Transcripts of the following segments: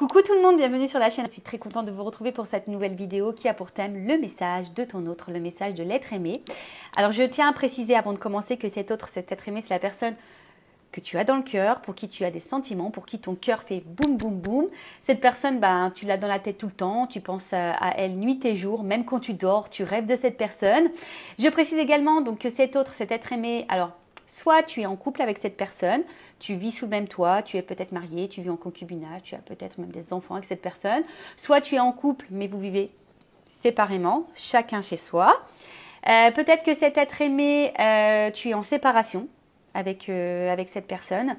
Coucou tout le monde, bienvenue sur la chaîne. Je suis très contente de vous retrouver pour cette nouvelle vidéo qui a pour thème le message de ton autre, le message de l'être aimé. Alors je tiens à préciser avant de commencer que cet autre, cet être aimé, c'est la personne que tu as dans le cœur, pour qui tu as des sentiments, pour qui ton cœur fait boum boum boum. Cette personne, tu l'as dans la tête tout le temps, tu penses à elle nuit et jour, même quand tu dors, tu rêves de cette personne. Je précise également donc que cet autre, cet être aimé, alors soit tu es en couple avec cette personne, tu vis sous le même toit, tu es peut-être marié, tu vis en concubinage, tu as peut-être même des enfants avec cette personne, soit tu es en couple mais vous vivez séparément, chacun chez soi. Peut-être que cet être aimé, tu es en séparation avec cette personne,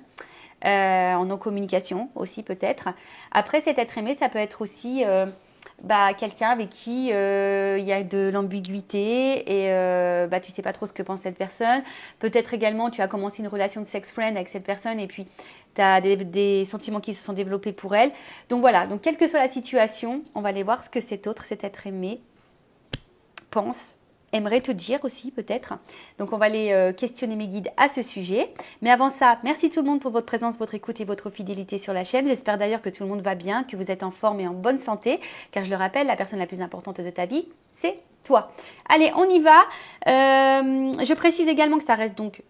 en non-communication aussi peut-être. Après, cet être aimé, ça peut être aussi quelqu'un avec qui il y a de l'ambiguïté et tu sais pas trop ce que pense cette personne. Peut-être également, tu as commencé une relation de sex-friend avec cette personne et puis tu as des sentiments qui se sont développés pour elle. Donc voilà, donc quelle que soit la situation, on va aller voir ce que cet autre, cet être aimé, pense, aimerait te dire aussi peut-être. Donc on va aller questionner mes guides à ce sujet. Mais avant ça, merci tout le monde pour votre présence, votre écoute et votre fidélité sur la chaîne. J'espère d'ailleurs que tout le monde va bien, que vous êtes en forme et en bonne santé. Car je le rappelle, la personne la plus importante de ta vie, c'est toi. Allez, on y va. Je précise également que ça reste donc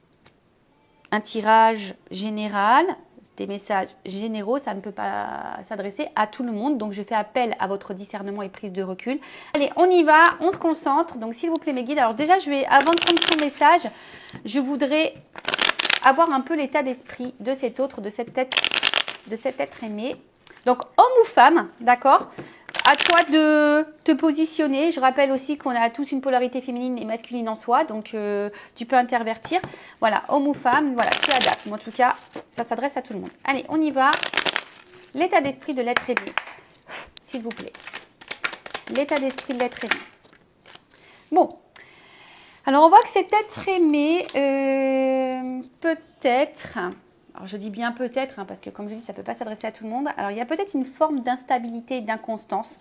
un tirage général. Des messages généraux, ça ne peut pas s'adresser à tout le monde. Donc, je fais appel à votre discernement et prise de recul. Allez, on y va, on se concentre. Donc, s'il vous plaît, mes guides. Alors, déjà, avant de prendre ton message, je voudrais avoir un peu l'état d'esprit de cet autre, de cet être aimé. Donc, homme ou femme, d'accord ? À toi de te positionner. Je rappelle aussi qu'on a tous une polarité féminine et masculine en soi, donc tu peux intervertir. Voilà, homme ou femme, voilà, tu adaptes. Mais en tout cas, ça s'adresse à tout le monde. Allez, on y va. L'état d'esprit de l'être aimé, s'il vous plaît. L'état d'esprit de l'être aimé. Bon, alors on voit que cet être aimé, peut-être... Alors, je dis bien peut-être, parce que comme je dis, ça ne peut pas s'adresser à tout le monde. Alors, il y a peut-être une forme d'instabilité et d'inconstance.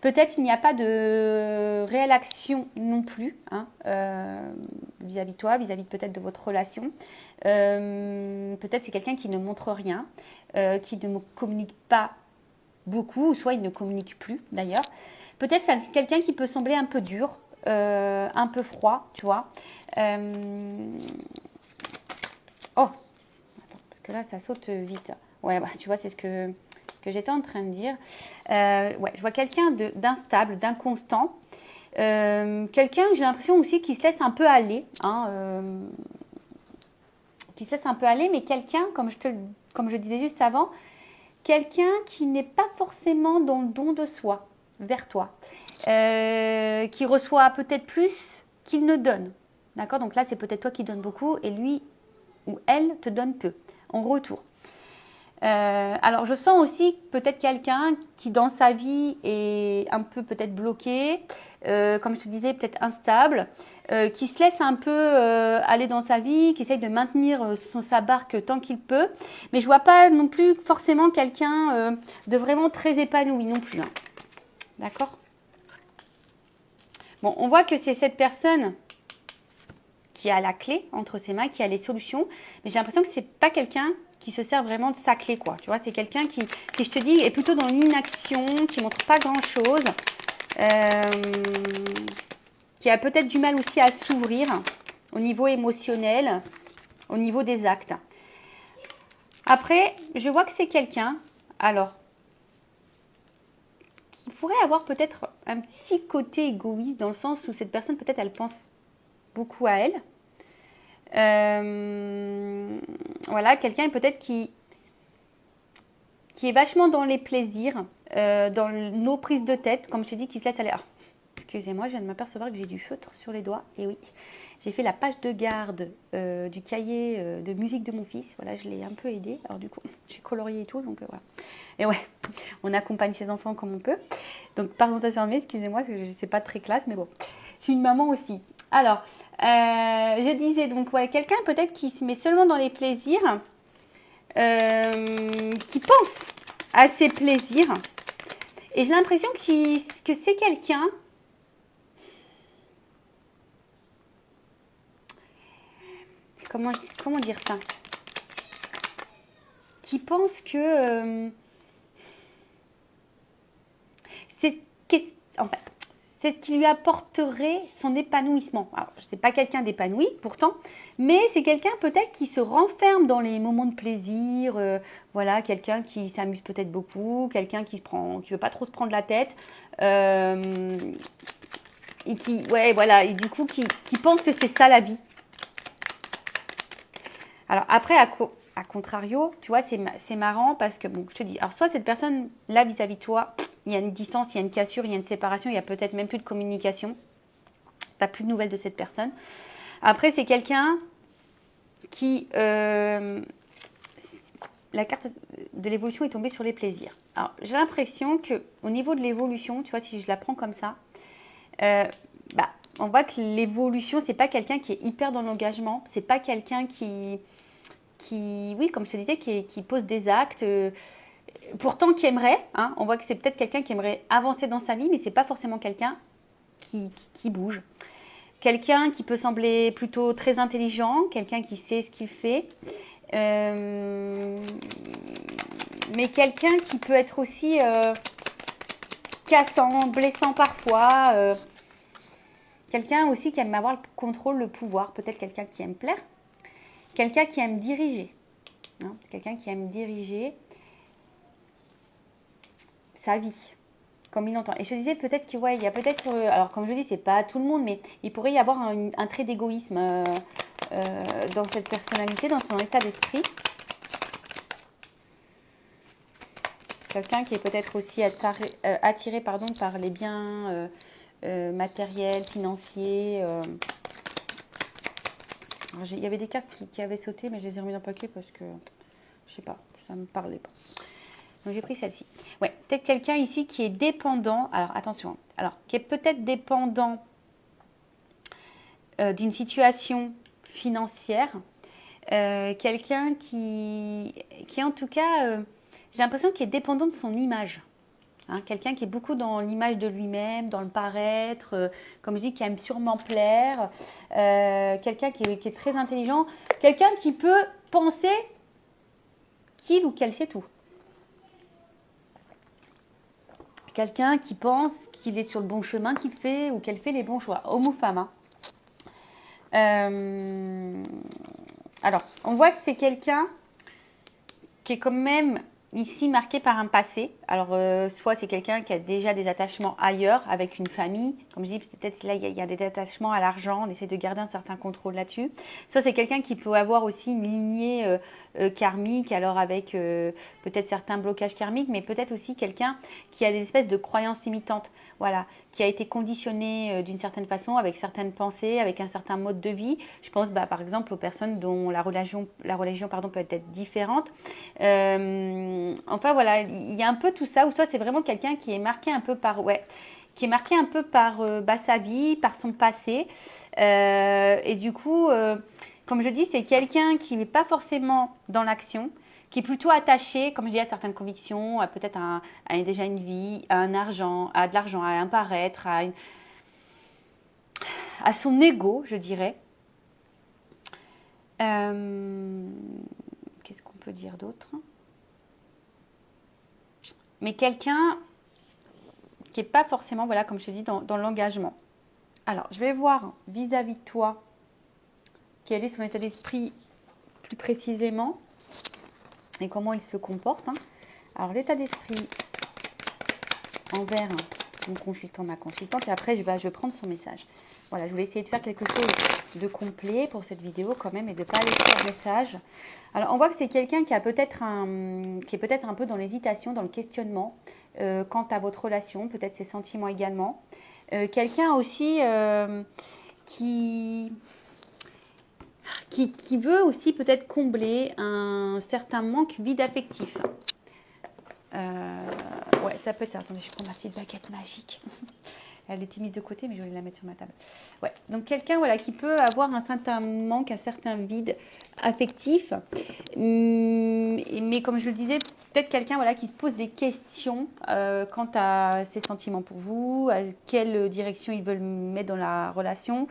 Peut-être il n'y a pas de réelle action non plus vis-à-vis de toi, vis-à-vis peut-être de votre relation. Peut-être c'est quelqu'un qui ne montre rien, qui ne communique pas beaucoup, ou soit il ne communique plus d'ailleurs. Peut-être c'est quelqu'un qui peut sembler un peu dur, un peu froid, tu vois. Oh, que là, ça saute vite. Ouais, tu vois, c'est ce que j'étais en train de dire. Ouais, je vois quelqu'un d'instable, d'inconstant. Quelqu'un, j'ai l'impression aussi, qui se laisse un peu aller. Qui se laisse un peu aller, mais quelqu'un, comme je disais juste avant, quelqu'un qui n'est pas forcément dans le don de soi, vers toi. Qui reçoit peut-être plus qu'il ne donne. D'accord ? Donc là, c'est peut-être toi qui donnes beaucoup et lui ou elle te donne peu en retour. Alors, je sens aussi peut-être quelqu'un qui, dans sa vie, est un peu peut-être bloqué, comme je te disais, peut-être instable, qui se laisse un peu aller dans sa vie, qui essaye de maintenir sa barque tant qu'il peut. Mais je ne vois pas non plus forcément quelqu'un de vraiment très épanoui non plus. Hein. D'accord ? Bon, on voit que c'est cette personne qui a la clé entre ses mains, qui a les solutions. Mais j'ai l'impression que c'est pas quelqu'un qui se sert vraiment de sa clé, quoi. Tu vois, c'est quelqu'un qui, je te dis, est plutôt dans l'inaction, qui montre pas grand-chose, qui a peut-être du mal aussi à s'ouvrir au niveau émotionnel, au niveau des actes. Après, je vois que c'est quelqu'un, alors, qui pourrait avoir peut-être un petit côté égoïste, dans le sens où cette personne, peut-être, elle pense beaucoup à elle. Voilà, quelqu'un peut-être qui est vachement dans les plaisirs, dans nos prises de tête, comme je t'ai dit, qui se laisse aller. Ah, excusez-moi, je viens de m'apercevoir que j'ai du feutre sur les doigts. Et oui, j'ai fait la page de garde du cahier de musique de mon fils. Voilà, je l'ai un peu aidé. Alors du coup, j'ai colorié et tout, donc voilà. Et ouais, on accompagne ses enfants comme on peut. Donc, pardon, excusez-moi, c'est pas très classe, mais bon. Je suis une maman aussi. Alors, je disais donc, ouais, quelqu'un peut-être qui se met seulement dans les plaisirs, qui pense à ses plaisirs. Et j'ai l'impression que c'est quelqu'un comment dire ça, qui pense que c'est en fait, c'est ce qui lui apporterait son épanouissement. Alors, je sais pas quelqu'un d'épanoui pourtant, mais c'est quelqu'un peut-être qui se renferme dans les moments de plaisir. Voilà, quelqu'un qui s'amuse peut-être beaucoup, quelqu'un qui veut pas trop se prendre la tête. Et qui, ouais, voilà, et du coup, qui pense que c'est ça la vie. Alors après, à contrario, tu vois, c'est marrant parce que, bon, je te dis, alors soit cette personne, là, vis-à-vis de toi, il y a une distance, il y a une cassure, il y a une séparation, il y a peut-être même plus de communication. Tu n'as plus de nouvelles de cette personne. Après, c'est quelqu'un qui... la carte de l'évolution est tombée sur les plaisirs. Alors, j'ai l'impression qu'au niveau de l'évolution, tu vois, si je la prends comme ça, on voit que l'évolution, c'est pas quelqu'un qui est hyper dans l'engagement, c'est pas quelqu'un qui, oui, comme je te disais, qui pose des actes, pourtant qui aimerait, hein, on voit que c'est peut-être quelqu'un qui aimerait avancer dans sa vie, mais c'est pas forcément quelqu'un qui bouge. Quelqu'un qui peut sembler plutôt très intelligent, quelqu'un qui sait ce qu'il fait, mais quelqu'un qui peut être aussi cassant, blessant parfois, quelqu'un aussi qui aime avoir le contrôle, le pouvoir, peut-être quelqu'un qui aime plaire, quelqu'un qui aime diriger, hein, quelqu'un qui aime diriger sa vie, comme il entend. Et je te disais peut-être que, ouais, il y a peut-être, alors comme je dis, c'est pas tout le monde, mais il pourrait y avoir un trait d'égoïsme dans cette personnalité, dans son état d'esprit. Quelqu'un qui est peut-être aussi attiré par les biens matériels, financiers. Il y avait des cartes qui avaient sauté, mais je les ai remis dans le paquet parce que, je sais pas, ça ne me parlait pas. Donc j'ai pris celle-ci. Ouais, peut-être quelqu'un ici qui est dépendant. Alors attention, alors qui est peut-être dépendant d'une situation financière. Quelqu'un qui en tout cas, j'ai l'impression qu'il est dépendant de son image. Hein, quelqu'un qui est beaucoup dans l'image de lui-même, dans le paraître, comme je dis, qui aime sûrement plaire. Quelqu'un qui est très intelligent. Quelqu'un qui peut penser qu'il ou qu'elle sait tout. Quelqu'un qui pense qu'il est sur le bon chemin, qu'il fait ou qu'elle fait les bons choix, homme ou femme. Hein. Alors, on voit que c'est quelqu'un qui est quand même ici marqué par un passé. Alors, soit c'est quelqu'un qui a déjà des attachements ailleurs, avec une famille. Comme je dis, peut-être là, il y a des attachements à l'argent. On essaie de garder un certain contrôle là-dessus. Soit c'est quelqu'un qui peut avoir aussi une lignée karmique, alors avec peut-être certains blocages karmiques, mais peut-être aussi quelqu'un qui a des espèces de croyances limitantes. Voilà, qui a été conditionné d'une certaine façon, avec certaines pensées, avec un certain mode de vie. Je pense par exemple aux personnes dont la religion peut être différente. Enfin voilà, il y a un peu tout ça, ou soit c'est vraiment quelqu'un qui est marqué un peu par, sa vie, par son passé. Et du coup, comme je dis, c'est quelqu'un qui n'est pas forcément dans l'action, qui est plutôt attaché, comme je dis, à certaines convictions, à peut-être déjà une vie, à un argent, à de l'argent, à un paraître, à son ego, je dirais. Qu'est-ce qu'on peut dire d'autre ? Mais quelqu'un qui n'est pas forcément, voilà, comme je te dis, dans l'engagement. Alors, je vais voir vis-à-vis de toi quel est son état d'esprit plus précisément et comment il se comporte. Hein. Alors, l'état d'esprit envers mon consultant, ma consultante, et après, je vais prendre son message. Voilà, je voulais essayer de faire quelque chose de complet pour cette vidéo quand même et de ne pas aller sur le message. Alors, on voit que c'est quelqu'un qui est peut-être un peu dans l'hésitation, dans le questionnement quant à votre relation, peut-être ses sentiments également. Quelqu'un aussi qui veut aussi peut-être combler un certain manque vide affectif. Ouais, ça peut être ça. Attendez, je prends ma petite baguette magique. Elle était mise de côté, mais je voulais la mettre sur ma table. Ouais, donc quelqu'un voilà, qui peut avoir un certain manque, un certain vide affectif. Mais comme je le disais, peut-être quelqu'un voilà, qui se pose des questions quant à ses sentiments pour vous, à quelle direction ils veulent mettre dans la relation.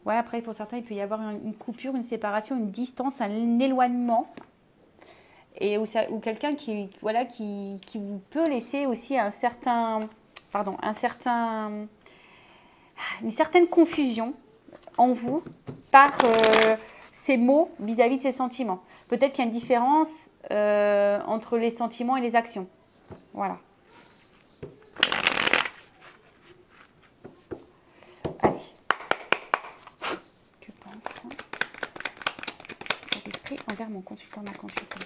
Ouais, après, pour certains, il peut y avoir une coupure, une séparation, une distance, un éloignement. Et ou quelqu'un qui, voilà, qui vous peut laisser aussi un certain, pardon, une certaine confusion en vous par ces mots vis-à-vis de ses sentiments. Peut-être qu'il y a une différence entre les sentiments et les actions. Voilà. Allez. Que pense cet esprit envers mon consultant, ma consultante?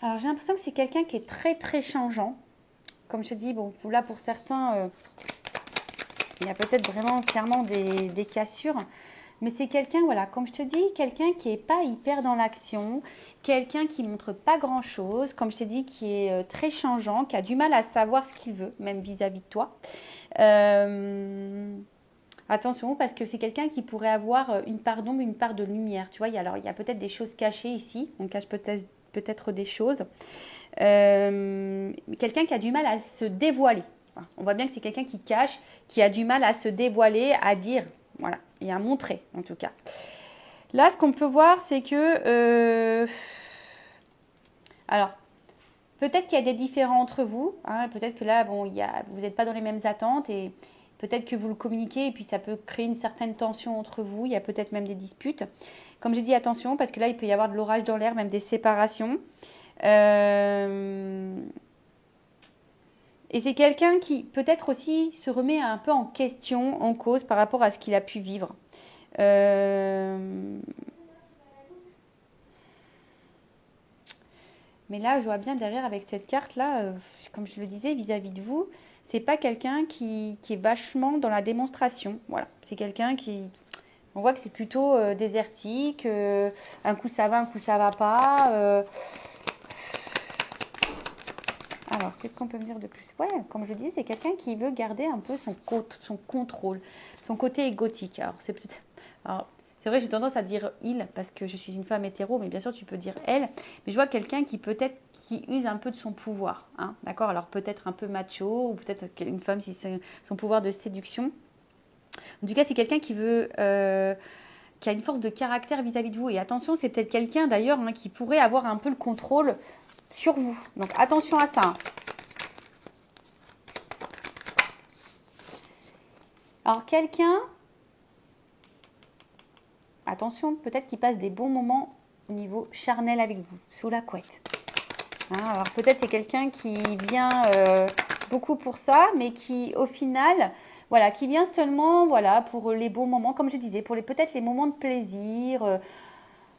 Alors j'ai l'impression que c'est quelqu'un qui est très très changeant. Comme je te dis, bon, là pour certains, il y a peut-être vraiment clairement des cassures. Mais c'est quelqu'un, voilà, comme je te dis, quelqu'un qui n'est pas hyper dans l'action, quelqu'un qui montre pas grand-chose, comme je t'ai dit, qui est très changeant, qui a du mal à savoir ce qu'il veut, même vis-à-vis de toi. Attention, parce que c'est quelqu'un qui pourrait avoir une part d'ombre, une part de lumière. Tu vois, il y a peut-être des choses cachées ici. On cache peut-être des choses. Quelqu'un qui a du mal à se dévoiler. Enfin, on voit bien que c'est quelqu'un qui cache, qui a du mal à se dévoiler, à dire, voilà, et à montrer en tout cas. Là, ce qu'on peut voir, c'est que, alors, peut-être qu'il y a des différends entre vous. Hein, peut-être que là, bon, vous n'êtes pas dans les mêmes attentes et peut-être que vous le communiquez et puis ça peut créer une certaine tension entre vous. Il y a peut-être même des disputes. Comme j'ai dit, attention, parce que là, il peut y avoir de l'orage dans l'air, même des séparations. Et c'est quelqu'un qui peut-être aussi se remet un peu en question, en cause par rapport à ce qu'il a pu vivre. Mais là, je vois bien derrière avec cette carte-là, comme je le disais, vis-à-vis de vous, c'est pas quelqu'un qui est vachement dans la démonstration. Voilà, c'est quelqu'un qui, on voit que c'est plutôt désertique. Un coup ça va, un coup ça va pas. Alors, qu'est-ce qu'on peut me dire de plus? Ouais, comme je dis, c'est quelqu'un qui veut garder un peu son contrôle, son côté égotique. Alors, c'est vrai, j'ai tendance à dire il parce que je suis une femme hétéro, mais bien sûr, tu peux dire elle. Mais je vois quelqu'un qui use un peu de son pouvoir. Hein, d'accord? Alors, peut-être un peu macho, ou peut-être une femme si c'est son pouvoir de séduction. En tout cas, c'est quelqu'un qui a une force de caractère vis-à-vis de vous. Et attention, c'est peut-être quelqu'un d'ailleurs hein, qui pourrait avoir un peu le contrôle sur vous. Donc, attention à ça. Hein. Alors quelqu'un, attention, peut-être qu'il passe des bons moments au niveau charnel avec vous, sous la couette. Hein, alors peut-être c'est quelqu'un qui vient beaucoup pour ça, mais qui au final, voilà, qui vient seulement, voilà, pour les bons moments, comme je disais, pour peut-être les moments de plaisir.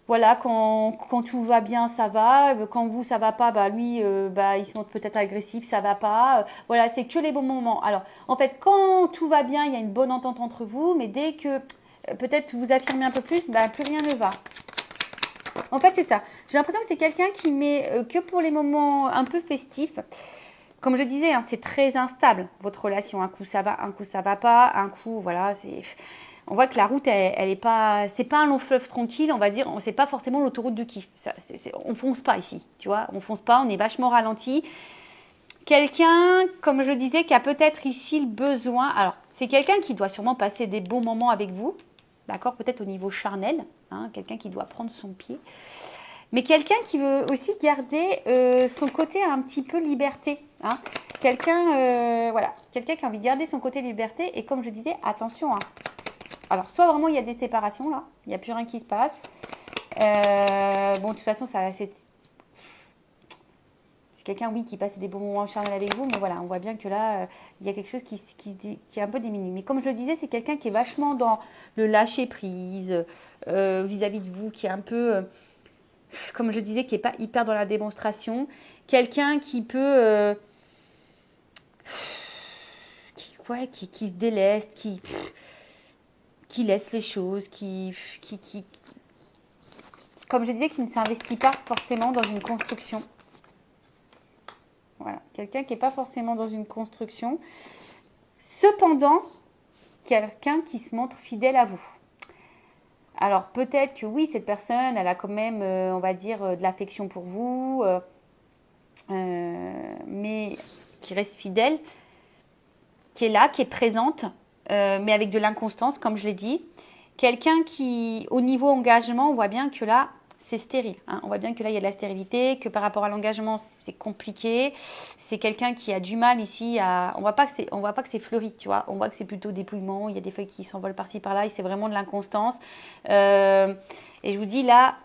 Voilà, quand tout va bien, ça va. Quand vous, ça va pas, bah lui, bah il se montre peut-être agressif, ça va pas. Voilà, c'est que les bons moments. Alors, en fait, quand tout va bien, il y a une bonne entente entre vous, mais dès que peut-être vous affirmez un peu plus, bah plus rien ne va. En fait, c'est ça. J'ai l'impression que c'est quelqu'un qui met que pour les moments un peu festifs. Comme je disais, hein, c'est très instable votre relation. Un coup ça va, un coup ça va pas, un coup voilà, c'est. On voit que la route, elle est pas, c'est pas un long fleuve tranquille, on va dire. C'est pas forcément l'autoroute du kiff. On fonce pas ici, tu vois. On fonce pas, on est vachement ralenti. Quelqu'un, comme je disais, qui a peut-être ici le besoin. Alors, c'est quelqu'un qui doit sûrement passer des bons moments avec vous, d'accord. Peut-être au niveau charnel, hein, quelqu'un qui doit prendre son pied. Mais quelqu'un qui veut aussi garder son côté un petit peu liberté. Hein. Quelqu'un voilà, quelqu'un qui a envie de garder son côté liberté. Et comme je disais, attention. Hein. Alors, soit vraiment il y a des séparations là, il n'y a plus rien qui se passe. Bon, de toute façon, c'est quelqu'un, oui, qui passe des bons moments charnels avec vous. Mais voilà, on voit bien que là, il y a quelque chose qui est un peu diminué. Mais comme je le disais, c'est quelqu'un qui est vachement dans le lâcher prise vis-à-vis de vous, qui est un peu comme je disais, qui n'est pas hyper dans la démonstration. Quelqu'un qui peut... qui se déleste, qui laisse les choses, comme je disais, qui ne s'investit pas forcément dans une construction. Voilà, quelqu'un qui n'est pas forcément dans une construction. Cependant, quelqu'un qui se montre fidèle à vous. Alors peut-être que oui, cette personne, elle a quand même, on va dire, de l'affection pour vous, mais qui reste fidèle. qui est là, qui est présente, mais avec de l'inconstance, comme je l'ai dit. Quelqu'un qui, au niveau engagement, on voit bien que là, c'est stérile. Hein. On voit bien que là, il y a de la stérilité, que par rapport à l'engagement, c'est compliqué. C'est quelqu'un qui a du mal ici à... On voit pas que c'est fleuri, tu vois. On voit que c'est plutôt dépouillement. Il y a des feuilles qui s'envolent par-ci, par-là. Et c'est vraiment de l'inconstance. Et je vous dis, là,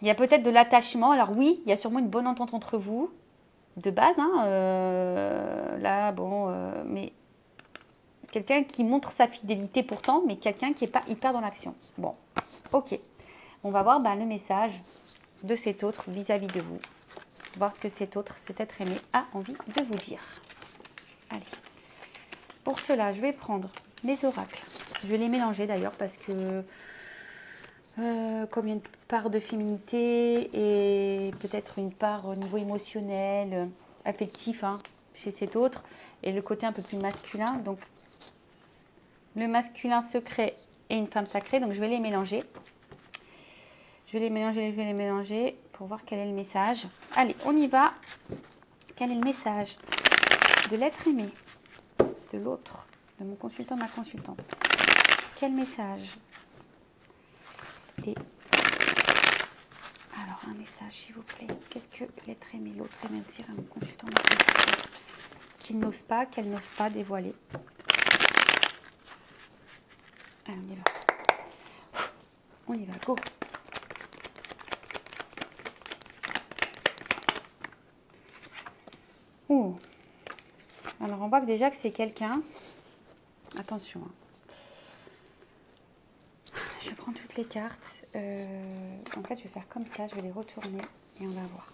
il y a peut-être de l'attachement. Alors oui, il y a sûrement une bonne entente entre vous, de base. Hein. Là, bon, mais... Quelqu'un qui montre sa fidélité pourtant, mais quelqu'un qui n'est pas hyper dans l'action. Bon, ok. On va voir le message de cet autre vis-à-vis de vous. Voir ce que cet autre, cet être aimé, a envie de vous dire. Allez. Pour cela, je vais prendre mes oracles. Je vais les mélanger d'ailleurs parce que comme il y a une part de féminité et peut-être une part au niveau émotionnel, affectif hein, chez cet autre, et le côté un peu plus masculin, donc le masculin secret et une femme sacrée, donc je vais les mélanger. Je vais les mélanger pour voir quel est le message. Allez, on y va. Quel est le message de l'être aimé, de l'autre, de mon consultant, de ma consultante? Quel message? Et alors, un message, s'il vous plaît. Qu'est-ce que l'être aimé, l'autre aimé dire à mon consultant, ma consultante, qu'il n'ose pas, qu'elle n'ose pas dévoiler? Allez, on y va. On y va, go. Ouh. Alors, on voit que déjà que c'est quelqu'un. Attention. Hein. Je prends toutes les cartes. En fait, je vais faire comme ça. Je vais les retourner et on va voir.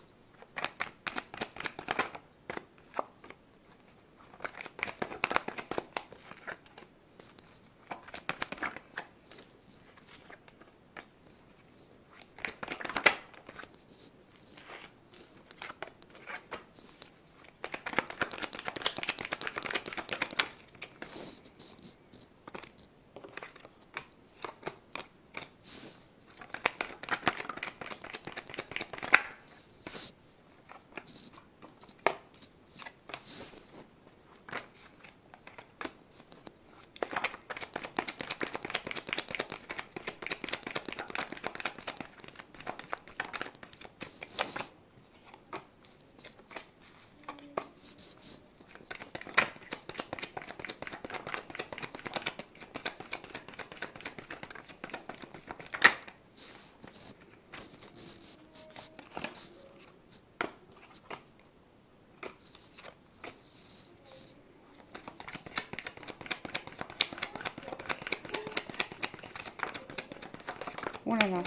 Oh là là.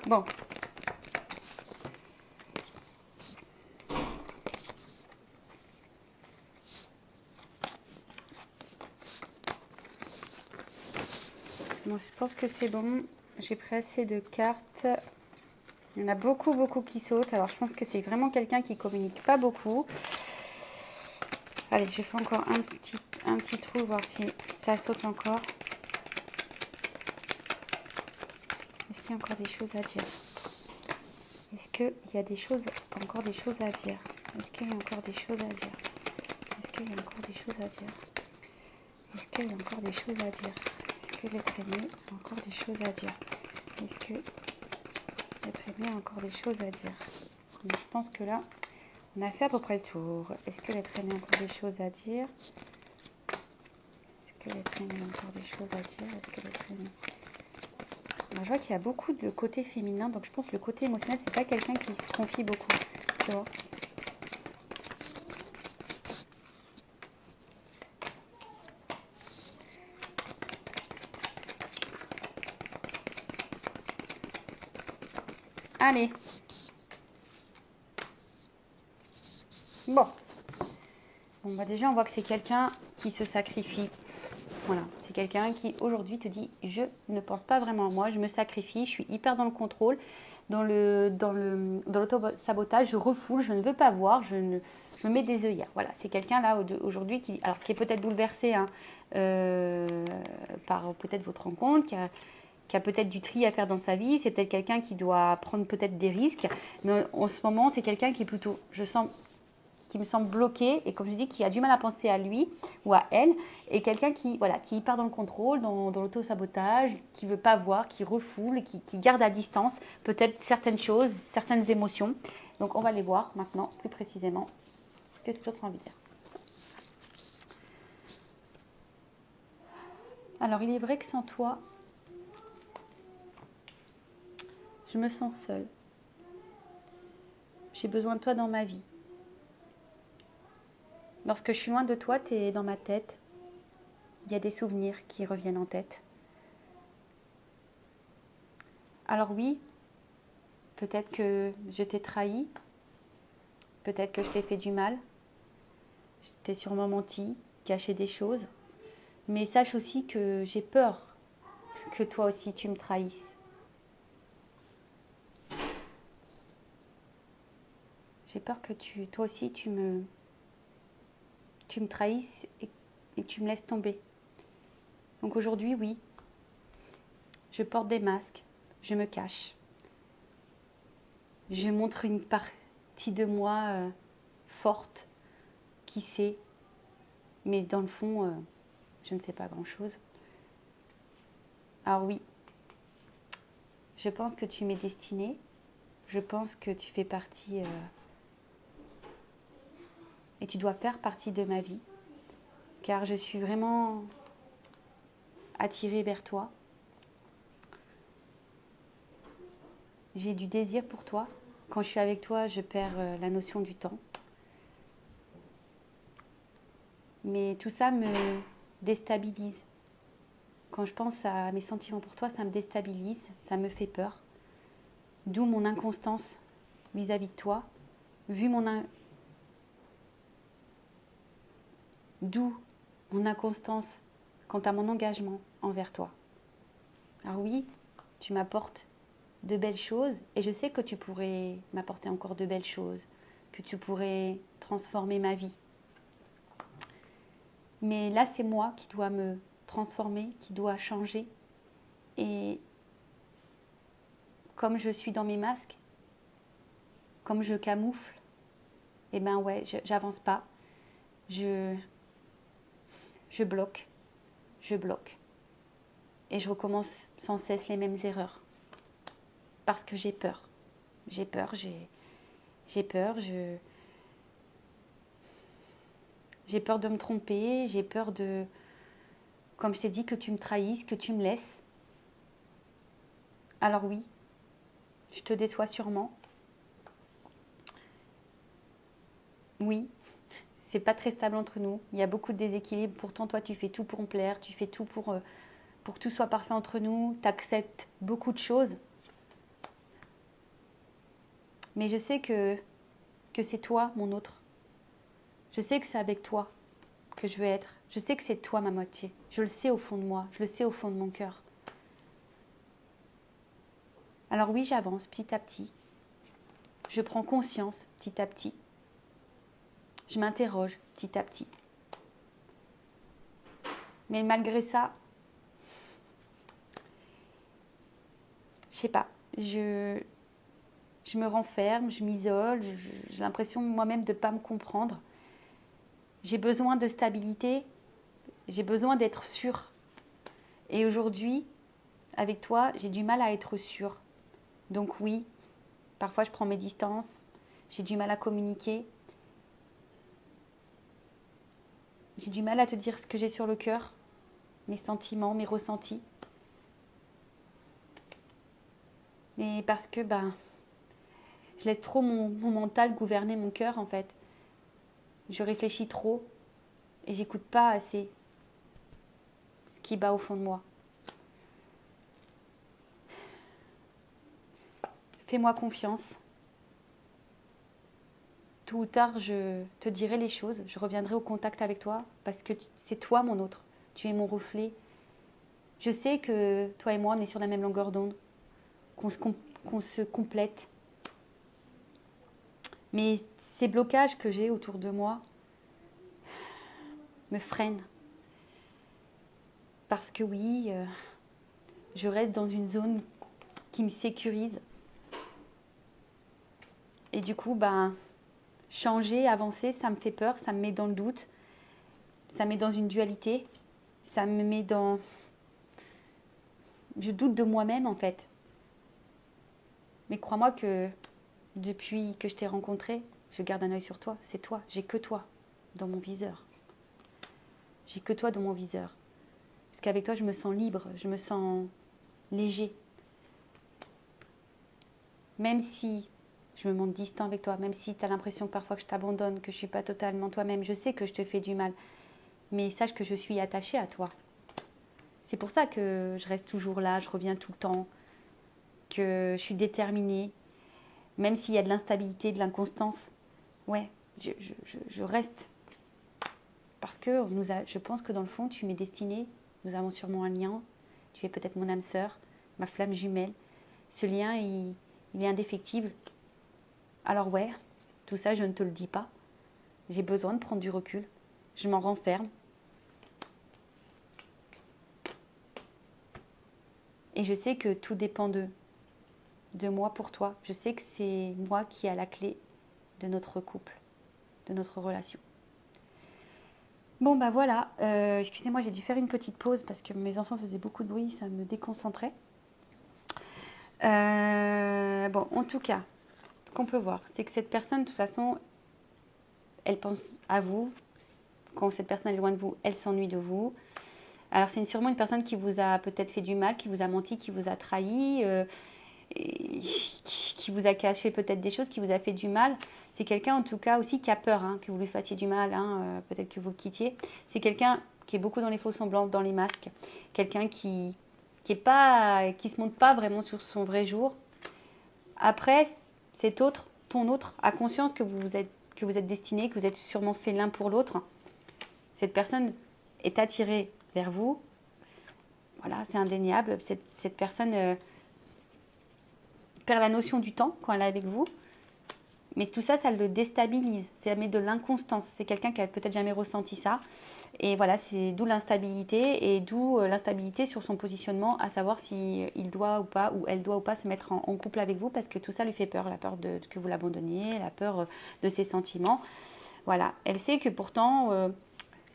Bon. Bon, je pense que c'est bon. J'ai pris assez de cartes. Il y en a beaucoup, beaucoup qui sautent. Alors, je pense que c'est vraiment quelqu'un qui communique pas beaucoup. Allez, je fais encore un petit trou, voir si ça saute encore. Est-ce qu'il y a encore des choses à dire? Est-ce qu'il y a encore des choses à dire? Est-ce qu'il y a encore des choses à dire? Est-ce qu'il y a encore des choses à dire? Est-ce qu'il y a encore des choses à dire? Est-ce que l'être aimé a encore des choses à dire? Est-ce que l'être aimé a encore des choses à dire? Donc, je pense que là, on a fait à peu près le tour. Est-ce que l'être aimé a encore des choses à dire? Est-ce que l'être aimé a encore des choses à dire? Est-ce que l'être aimé... Alors, je vois qu'il y a beaucoup de côté féminin, donc je pense que le côté émotionnel, c'est pas quelqu'un qui se confie beaucoup. Tu vois? Allez. Bon. Bon, bah déjà, on voit que c'est quelqu'un qui se sacrifie. Voilà, c'est quelqu'un qui aujourd'hui te dit je ne pense pas vraiment à moi, je me sacrifie, je suis hyper dans le contrôle, dans l'auto-sabotage, je refoule, je ne veux pas voir, je me mets des œillères. Voilà, c'est quelqu'un là aujourd'hui qui est peut-être bouleversé hein, par peut-être votre rencontre, qui a peut-être du tri à faire dans sa vie, c'est peut-être quelqu'un qui doit prendre peut-être des risques, mais en ce moment c'est quelqu'un qui est plutôt, je sens, qui me semble bloqué et comme je dis, qui a du mal à penser à lui ou à elle, et quelqu'un qui, voilà, qui part dans le contrôle, dans l'auto-sabotage, qui ne veut pas voir, qui refoule, qui garde à distance peut-être certaines choses, certaines émotions. Donc on va les voir maintenant plus précisément. Qu'est-ce que tu as envie de dire? Alors il est vrai que sans toi, je me sens seule. J'ai besoin de toi dans ma vie. Lorsque je suis loin de toi, tu es dans ma tête. Il y a des souvenirs qui reviennent en tête. Alors oui, peut-être que je t'ai trahi. Peut-être que je t'ai fait du mal. Je t'ai sûrement menti, caché des choses. Mais sache aussi que j'ai peur que toi aussi tu me trahisses. J'ai peur que toi aussi tu me trahisses et tu me laisses tomber. Donc aujourd'hui, oui, je porte des masques, je me cache. Je montre une partie de moi forte, qui sait, mais dans le fond, je ne sais pas grand-chose. Alors oui, je pense que tu m'es destinée, je pense que tu fais partie et tu dois faire partie de ma vie, car je suis vraiment attirée vers toi. J'ai du désir pour toi. Quand je suis avec toi, je perds la notion du temps. Mais tout ça me déstabilise. Quand je pense à mes sentiments pour toi, ça me déstabilise, ça me fait peur. D'où mon inconstance vis-à-vis de toi. D'où mon inconstance quant à mon engagement envers toi. Alors oui, tu m'apportes de belles choses et je sais que tu pourrais m'apporter encore de belles choses, que tu pourrais transformer ma vie. Mais là, c'est moi qui dois me transformer, qui dois changer. Et comme je suis dans mes masques, comme je camoufle, eh ben ouais, j'avance pas. Je bloque, je bloque. Et je recommence sans cesse les mêmes erreurs. Parce que j'ai peur. J'ai peur, j'ai peur, j'ai peur de me tromper, j'ai peur de, comme je t'ai dit, que tu me trahisses, que tu me laisses. Alors oui, je te déçois sûrement. Oui, c'est pas très stable entre nous. Il y a beaucoup de déséquilibre. Pourtant, toi, tu fais tout pour me plaire, tu fais tout pour que tout soit parfait entre nous. Tu acceptes beaucoup de choses. Mais je sais que c'est toi, mon autre. Je sais que c'est avec toi que je veux être. Je sais que c'est toi, ma moitié. Je le sais au fond de moi. Je le sais au fond de mon cœur. Alors oui, j'avance petit à petit. Je prends conscience petit à petit. Je m'interroge petit à petit. Mais malgré ça, je sais pas, je me renferme, je m'isole, j'ai l'impression moi-même de ne pas me comprendre. J'ai besoin de stabilité, j'ai besoin d'être sûre. Et aujourd'hui, avec toi, j'ai du mal à être sûre. Donc oui, parfois je prends mes distances, j'ai du mal à communiquer. J'ai du mal à te dire ce que j'ai sur le cœur, mes sentiments, mes ressentis. Mais parce que je laisse trop mon mental gouverner mon cœur en fait. Je réfléchis trop et j'écoute pas assez ce qui bat au fond de moi. Fais-moi confiance. Tôt ou tard, je te dirai les choses. Je reviendrai au contact avec toi parce que c'est toi mon autre. Tu es mon reflet. Je sais que toi et moi, on est sur la même longueur d'onde, qu'on se complète. Mais ces blocages que j'ai autour de moi me freinent. Parce que oui, je reste dans une zone qui me sécurise. Et du coup, changer, avancer, ça me fait peur, ça me met dans le doute, ça me met dans une dualité, ça me met dans... Je doute de moi-même en fait. Mais crois-moi que depuis que je t'ai rencontré, je garde un œil sur toi, c'est toi, j'ai que toi dans mon viseur. J'ai que toi dans mon viseur. Parce qu'avec toi, je me sens libre, je me sens léger. Même si je me montre distant avec toi, même si tu as l'impression que parfois que je t'abandonne, que je ne suis pas totalement toi-même, je sais que je te fais du mal. Mais sache que je suis attachée à toi. C'est pour ça que je reste toujours là, je reviens tout le temps, que je suis déterminée. Même s'il y a de l'instabilité, de l'inconstance, ouais, je reste. Parce que je pense que dans le fond, tu m'es destinée, nous avons sûrement un lien, tu es peut-être mon âme sœur, ma flamme jumelle. Ce lien, il est indéfectible. Alors ouais, tout ça, je ne te le dis pas. J'ai besoin de prendre du recul. Je m'en renferme. Et je sais que tout dépend de moi pour toi. Je sais que c'est moi qui ai la clé de notre couple, de notre relation. Bon bah voilà, excusez-moi, j'ai dû faire une petite pause parce que mes enfants faisaient beaucoup de bruit, ça me déconcentrait. Bon, en tout cas, ce qu'on peut voir, c'est que cette personne, de toute façon, elle pense à vous. Quand cette personne est loin de vous, elle s'ennuie de vous. Alors c'est sûrement une personne qui vous a peut-être fait du mal, qui vous a menti, qui vous a trahi, qui vous a caché peut-être des choses, qui vous a fait du mal. C'est quelqu'un en tout cas aussi qui a peur que vous lui fassiez du mal, peut-être que vous le quittiez. C'est quelqu'un qui est beaucoup dans les faux semblants, dans les masques. Quelqu'un qui se montre pas vraiment sur son vrai jour. Après, ton autre, a conscience que vous êtes destinés, que vous êtes sûrement fait l'un pour l'autre. Cette personne est attirée vers vous. Voilà, c'est indéniable. Cette personne perd la notion du temps quand elle est avec vous. Mais tout ça, ça le déstabilise. Ça met de l'inconstance. C'est quelqu'un qui a peut-être jamais ressenti ça. Et voilà, c'est d'où l'instabilité et d'où l'instabilité sur son positionnement, à savoir si il doit ou pas, ou elle doit ou pas se mettre en couple avec vous, parce que tout ça lui fait peur. La peur que vous l'abandonniez, la peur de ses sentiments. Voilà, elle sait que pourtant,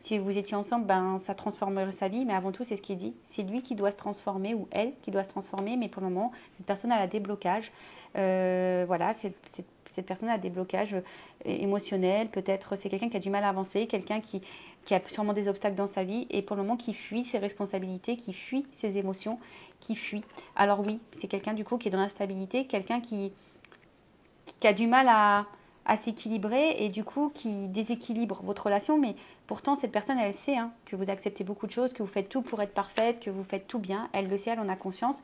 si vous étiez ensemble, ben, ça transformerait sa vie, mais avant tout, c'est ce qu'il dit. C'est lui qui doit se transformer, ou elle qui doit se transformer, mais pour le moment, cette personne a des blocages. Voilà, cette personne a des blocages émotionnels, peut-être c'est quelqu'un qui a du mal à avancer, quelqu'un qui a sûrement des obstacles dans sa vie, et pour le moment qui fuit ses responsabilités, qui fuit ses émotions, qui fuit. Alors oui, c'est quelqu'un du coup qui est dans l'instabilité, quelqu'un qui a du mal à s'équilibrer et du coup qui déséquilibre votre relation, mais pourtant cette personne elle sait que vous acceptez beaucoup de choses, que vous faites tout pour être parfaite, que vous faites tout bien, elle le sait, elle en a conscience.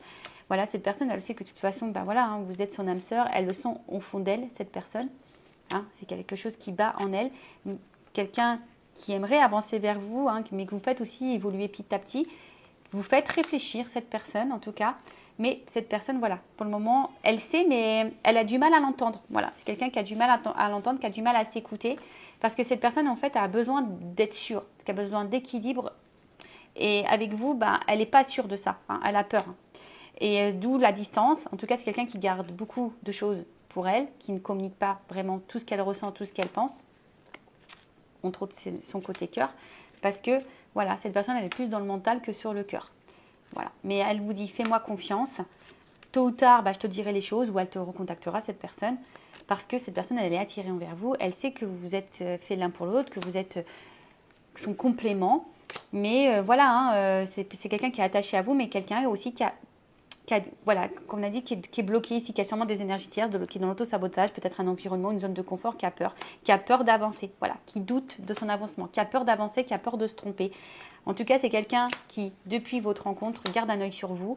Voilà, cette personne elle sait que de toute façon, ben voilà, vous êtes son âme sœur, elle le sent au fond d'elle, cette personne, c'est quelque chose qui bat en elle, quelqu'un qui aimerait avancer vers vous, mais que vous faites aussi évoluer petit à petit, vous faites réfléchir cette personne en tout cas. Mais cette personne, voilà, pour le moment, elle sait, mais elle a du mal à l'entendre. Voilà, c'est quelqu'un qui a du mal à l'entendre, qui a du mal à s'écouter. Parce que cette personne, en fait, a besoin d'être sûre, qui a besoin d'équilibre. Et avec vous, ben, elle n'est pas sûre de ça. Elle a peur. Et d'où la distance. En tout cas, c'est quelqu'un qui garde beaucoup de choses pour elle, qui ne communique pas vraiment tout ce qu'elle ressent, tout ce qu'elle pense. Entre autres, c'est son côté cœur. Parce que, voilà, cette personne, elle est plus dans le mental que sur le cœur. Voilà. Mais elle vous dit, fais-moi confiance. Tôt ou tard, je te dirai les choses ou elle te recontactera, cette personne. Parce que cette personne, elle est attirée envers vous. Elle sait que vous êtes fait l'un pour l'autre, que vous êtes son complément. Mais voilà, c'est quelqu'un qui est attaché à vous, mais quelqu'un aussi qui a voilà, comme on a dit, qui est bloqué ici, qui a sûrement des énergies tierces, qui est dans l'auto-sabotage, peut-être un environnement, une zone de confort, qui a peur d'avancer, voilà, qui doute de son avancement, qui a peur d'avancer, qui a peur de se tromper. En tout cas, c'est quelqu'un qui, depuis votre rencontre, garde un œil sur vous,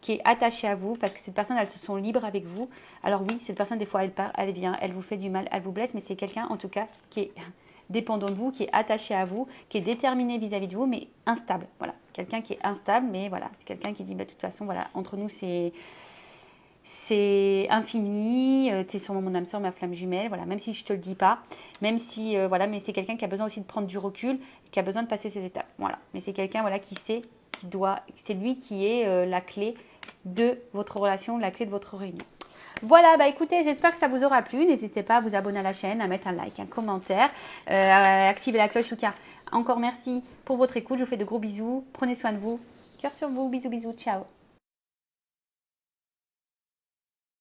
qui est attaché à vous, parce que cette personne, elle se sent libre avec vous. Alors oui, cette personne, des fois, elle part, elle vient, elle vous fait du mal, elle vous blesse, mais c'est quelqu'un, en tout cas, qui est dépendant de vous, qui est attaché à vous, qui est déterminé vis-à-vis de vous, mais instable. Voilà, quelqu'un qui est instable, mais voilà, c'est quelqu'un qui dit, de toute façon, voilà, entre nous, c'est infini, tu es sûrement mon âme sœur, ma flamme jumelle, voilà, même si je te le dis pas, même si, voilà, mais c'est quelqu'un qui a besoin aussi de prendre du recul, qui a besoin de passer ces étapes, voilà. Mais c'est quelqu'un, voilà, qui sait, c'est lui qui est la clé de votre relation, la clé de votre réunion. Voilà, bah écoutez, j'espère que ça vous aura plu. N'hésitez pas à vous abonner à la chaîne, à mettre un like, un commentaire, à activer la cloche. Lucas, encore merci pour votre écoute. Je vous fais de gros bisous. Prenez soin de vous. Cœur sur vous. Bisous, bisous. Ciao.